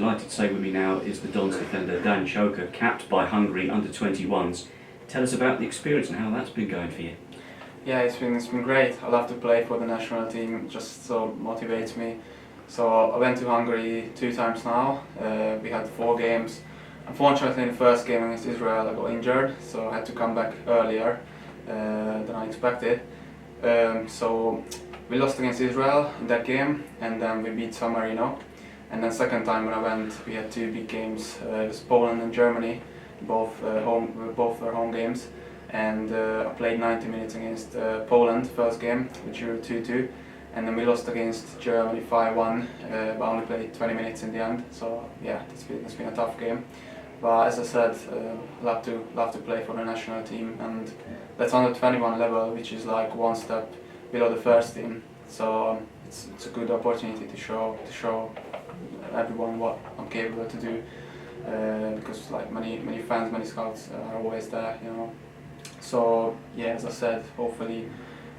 delighted to say with me now is the Dons defender Dan Csoka, capped by Hungary under-21s. Tell us about the experience and how that's been going for you. Yeah, it's been great. I love to play for the national team. It just so motivates me. So I went to Hungary 2 times now. We had 4 games. Unfortunately, in the first game against Israel, I got injured, so I had to come back earlier than I expected. So we lost against Israel in that game, and then we beat San Marino. And then second time when I went, we had 2 big games. It was Poland and Germany, both were home games. And I played 90 minutes against Poland first game, which drew 2-2, and then we lost against Germany 5-1, but only played 20 minutes in the end. So yeah, it's been a tough game. But as I said, love to play for the national team, and that's under 21 level, which is like 1 step below the first team. So it's a good opportunity to show everyone what I'm capable to do, because like many fans, many scouts are always there, you know. So yeah, as I said, hopefully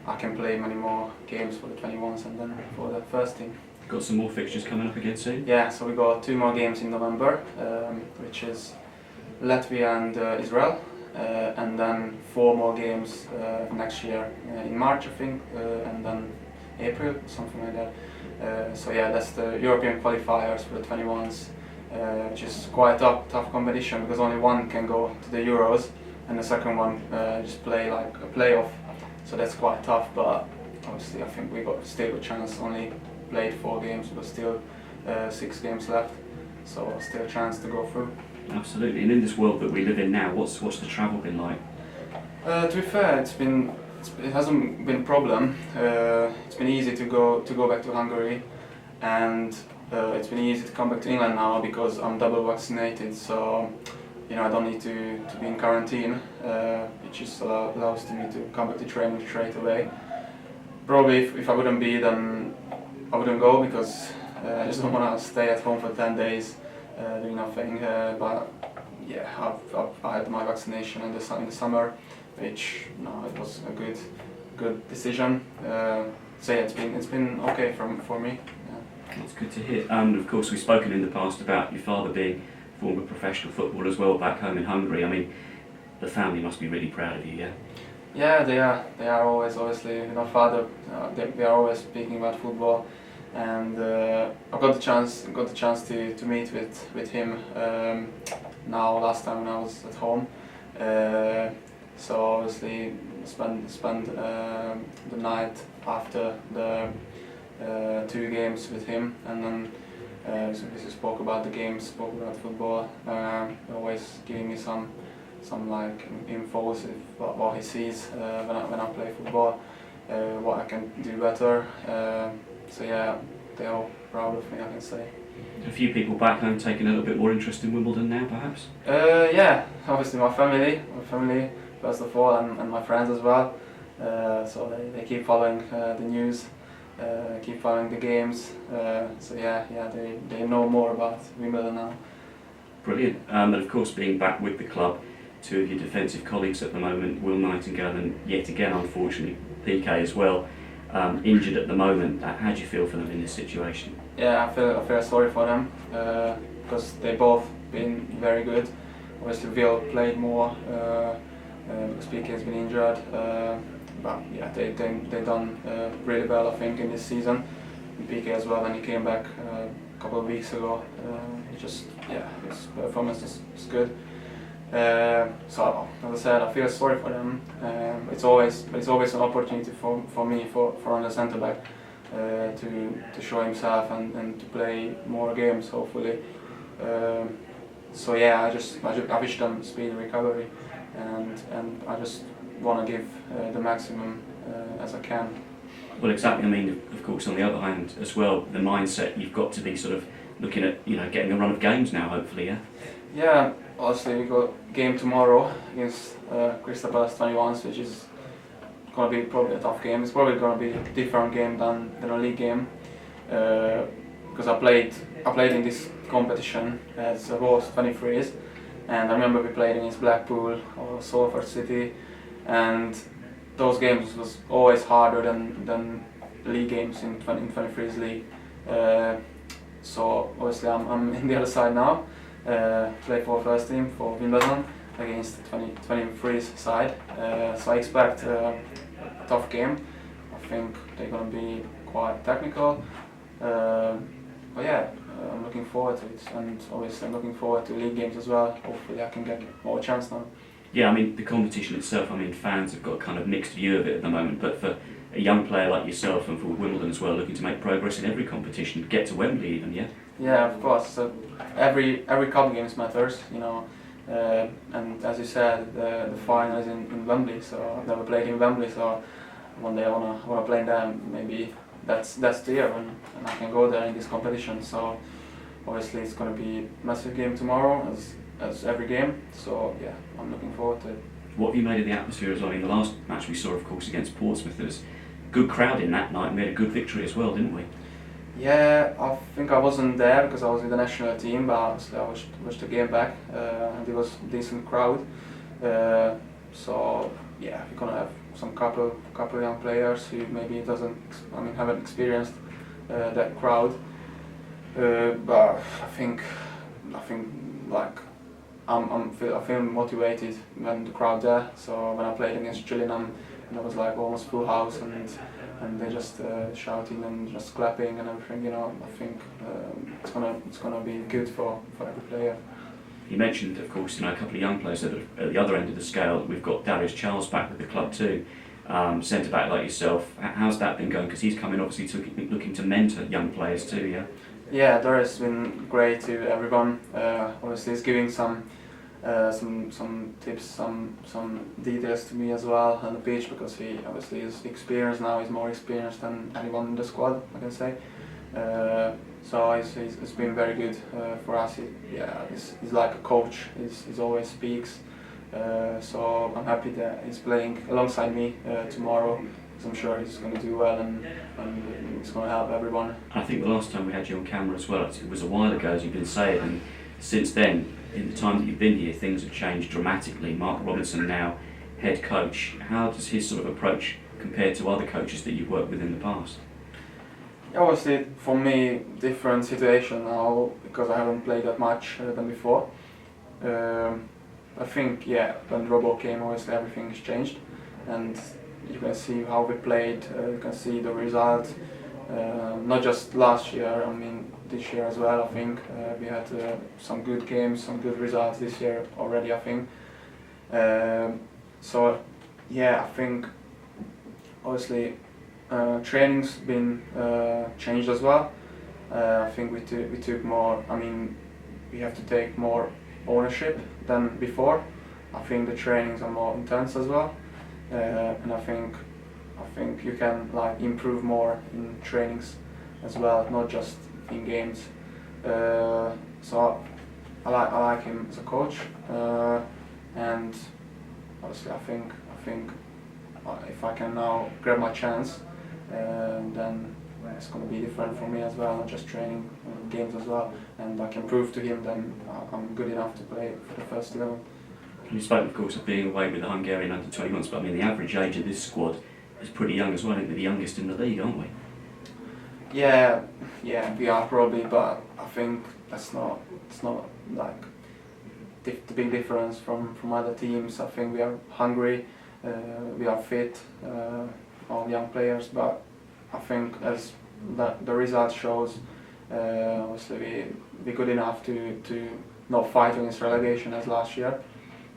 I can play many more games for the 21s and then for the first team. Got some more fixtures coming up again soon? Yeah, so we got 2 more games in November, which is Latvia and Israel, and then 4 more games next year in March, I think, and then April, something like that. So yeah, that's the European qualifiers for the 21s, which is quite a tough competition because only one can go to the Euros, and the second one just play like a playoff. So that's quite tough, but obviously I think we got still a chance. Only played 4 games, but still 6 games left, so still a chance to go through. Absolutely. And in this world that we live in now, what's the travel been like? To be fair, it hasn't been a problem. It's been easy to go back to Hungary, and it's been easy to come back to England now because I'm double vaccinated. So you know, I don't need to be in quarantine, which just allows me to come back to training straight away. Probably if I wouldn't be, then I wouldn't go because I just don't want to stay at home for 10 days doing nothing. But yeah, I had my vaccination in the summer, which it was a good decision. So yeah, it's been okay for me. Yeah. That's good to hear. Of course, we've spoken in the past about your father being former professional footballer as well back home in Hungary. I mean, the family must be really proud of you, yeah? Yeah, they are always, obviously, you know, father. They are always speaking about football, and I got the chance to meet with him now last time when I was at home. So obviously spend the night after the 2 games with him, and then we spoke about the games, spoke about football. Always giving me some like infos of what he sees when I play football, what I can do better. So yeah, they are proud of me, I can say. A few people back home taking a little bit more interest in Wimbledon now, perhaps? Yeah, obviously my family first of all, and my friends as well. So they keep following the news, keep following the games. So yeah, they know more about Wimbledon now. Brilliant. And of course, being back with the club, 2 of your defensive colleagues at the moment, Will Nightingale and yet again, unfortunately, PK as well, injured at the moment. How do you feel for them in this situation? Yeah, I feel sorry for them because they both been very good. Obviously, Will played more because PK has been injured, but yeah, they done really well, I think, in this season. And PK as well, when he came back a couple of weeks ago, his performance is good. So as I said, I feel sorry for them. It's always an opportunity for me for the centre back to show himself and to play more games, hopefully. So yeah, I wish them speedy recovery, and I just want to give the maximum as I can. Well, exactly. I mean, of course, on the other hand as well, the mindset, you've got to be sort of looking at, you know, getting a run of games now, hopefully, yeah? Yeah, obviously we got game tomorrow against Crystal Palace 21s, which is going to be probably a tough game. It's probably going to be a different game than a league game, because I played in this competition as a host 23s, and I remember we played against Blackpool or Salford City, and those games was always harder than league games in 23s league. so obviously I'm in the other side now. Play for first team for Wimbledon against 23's side. So I expect a tough game. I think they're going to be quite technical. But yeah, I'm looking forward to it, and obviously I'm looking forward to league games as well. Hopefully I can get more chance now. Yeah, I mean, the competition itself, I mean, fans have got a kind of mixed view of it at the moment, but for a young player like yourself and for Wimbledon as well, looking to make progress in every competition, get to Wembley even, yeah? Yeah, of course. So every cup games matters, you know. And as you said, the final is in Wembley, so I've never played in Wembley, so one day I wanna play there. Maybe that's the year when I can go there in this competition. So obviously it's gonna be a massive game tomorrow, as every game. So yeah, I'm looking forward to it. What have you made of the atmosphere as well? In the last match we saw, of course, against Portsmouth, there was a good crowd in that night. We had a good victory as well, didn't we? Yeah, I think I wasn't there because I was with the national team, but obviously I watched the game back, and it was a decent crowd. So yeah, we're gonna have some couple young players who maybe haven't experienced that crowd. But I think like I feel motivated when the crowd there. So when I played against Gillingham, and it was like almost full house, and they just shouting and just clapping and everything. You know, I think it's gonna be good for every player. You mentioned, of course, a couple of young players that are at the other end of the scale. We've got Darius Charles back with the club too, centre back like yourself. How's that been going? Because he's coming obviously looking to mentor young players too, yeah. Yeah, Darius has been great to everyone. Obviously, he's giving some tips, some details to me as well on the pitch, because he obviously is experienced now. He's more experienced than anyone in the squad, I can say. So it's been very good for us. He's like a coach. He always speaks. So I'm happy that he's playing alongside me tomorrow. I'm sure he's going to do well, and he's going to help everyone. I think the last time we had you on camera as well, it was a while ago, as you've been saying, and since then, in the time that you've been here, things have changed dramatically. Mark Robinson now head coach. How does his sort of approach compare to other coaches that you've worked with in the past? Obviously, for me, different situation now because I haven't played that much than before. I think, yeah, when Robo came, obviously everything has changed, and you can see how we played. You can see the result. Not just last year. I mean, this year as well. I think we had some good games, some good results this year already. I think. So, yeah, I think obviously training's been changed as well. I think we took more. I mean, we have to take more ownership than before. I think the trainings are more intense as well. And I think you can like improve more in trainings as well, not just in games. So I like him as a coach, and obviously I think if I can now grab my chance, then it's going to be different for me as well, not just training, games as well, and I can prove to him then I'm good enough to play for the first 11. You spoke, of course, of being away with the Hungarian under-21s, but I mean the average age of this squad is pretty young as well. I think we're the youngest in the league, aren't we? Yeah, we are probably, but I think it's not like the big difference from other teams. I think we are hungry, we are fit, all young players, but I think as the result shows, obviously we're good enough to not fight against relegation as last year.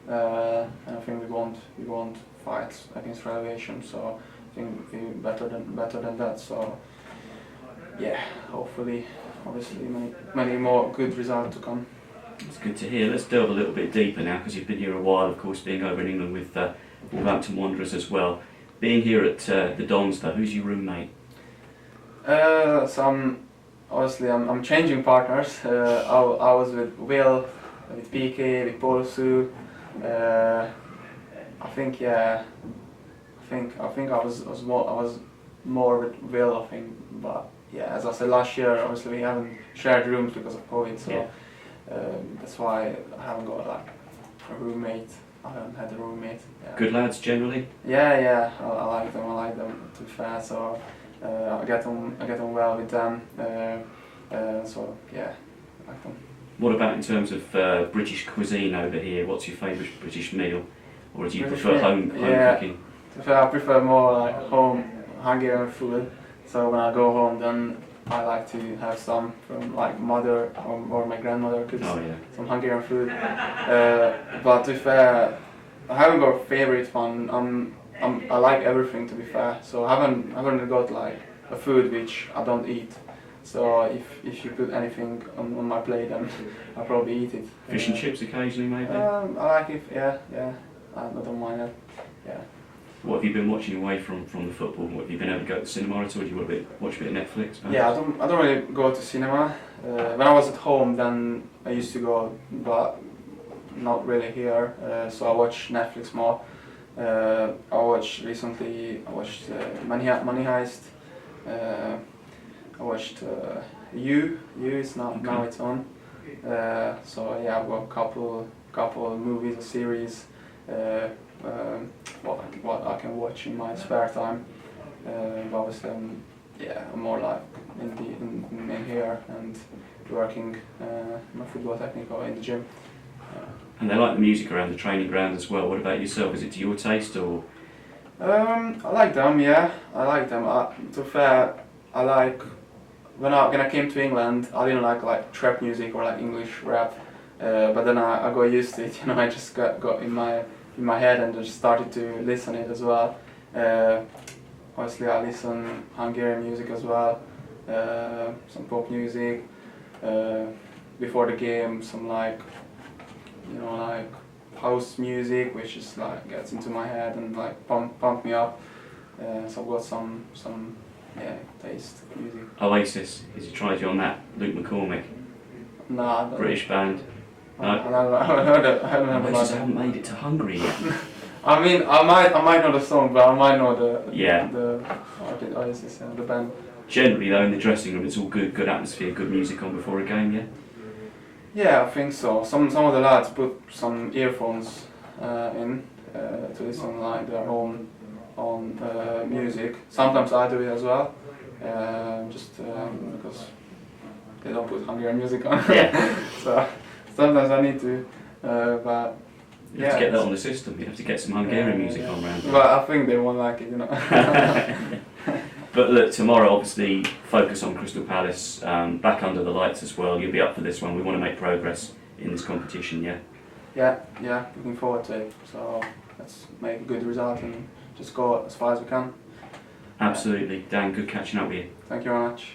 And I think we won't fight against relegation, so I think we're better than that. So yeah, hopefully, obviously many more good results to come. It's good to hear. Let's delve a little bit deeper now, because you've been here a while, of course, being over in England with Wolverhampton Wanderers as well. Being here at the Dons, though, who's your roommate? So I'm changing partners. I was with Will, with PK, with Polsu. I think I was more with Will, I think, but yeah, as I said last year, obviously we haven't shared rooms because of COVID, so yeah. That's why I haven't got like a roommate. I haven't had a roommate. Yeah. Good lads generally. Yeah, I like them. To be fair, so I get on well with them. So yeah, I like them. What about in terms of British cuisine over here? What's your favourite British meal? Or do you British prefer meal? home Yeah. cooking? To be fair, I prefer more like home Hungarian food. So when I go home, then I like to have some from like mother or my grandmother cooks Oh yeah. some Hungarian food. But to be fair, I haven't got a favorite one. I like everything, to be fair. So I haven't got like a food which I don't eat. So if you put anything on my plate, then I'll probably eat it. Fish and chips occasionally maybe? I like it. Yeah. I don't mind it. Yeah. What have you been watching away from the football? What, have you been able to go to the cinema at all? Do you watch a bit of Netflix? Perhaps? Yeah, I don't really go to cinema. When I was at home, then I used to go, but not really here. So I watch Netflix more. I watched Money Heist. I watched You is now it's on. So yeah, I've got a couple of movies or series. What I can watch in my spare time. But obviously, I'm more like in here and working my football technique or in the gym. And they like the music around the training ground as well. What about yourself? Is it to your taste or? I like them. Yeah, I like them. To be fair, I like when I came to England, I didn't like trap music or like English rap. But then I got used to it. You know, I just got in my head and just started to listen it as well. Obviously, I listen Hungarian music as well, some pop music. Before the game, some like house music, which is like gets into my head and like pump me up. So I've got some taste of music. Oasis, has he tried you on that? Luke McCormick, Nah, British band. No? I haven't heard it. I haven't heard about Oasis it. haven't made it to Hungary yet. I mean, I might know the song, but I might know the Oasis and the band. Generally though, in the dressing room, it's all good atmosphere, good music on before a game, yeah? Yeah, I think so. Some of the lads put some earphones in to listen like their own music. Sometimes I do it as well, just because they don't put Hungarian music on. Yeah. So sometimes I need to, but You have to get that on the system, you have to get some Hungarian music on round. But I think they won't like it, you know. But look, tomorrow obviously focus on Crystal Palace, back under the lights as well. You'll be up for this one. We want to make progress in this competition, yeah? Yeah, looking forward to it. So let's make a good result and just go as far as we can. Absolutely. Dan, good catching up with you. Thank you very much.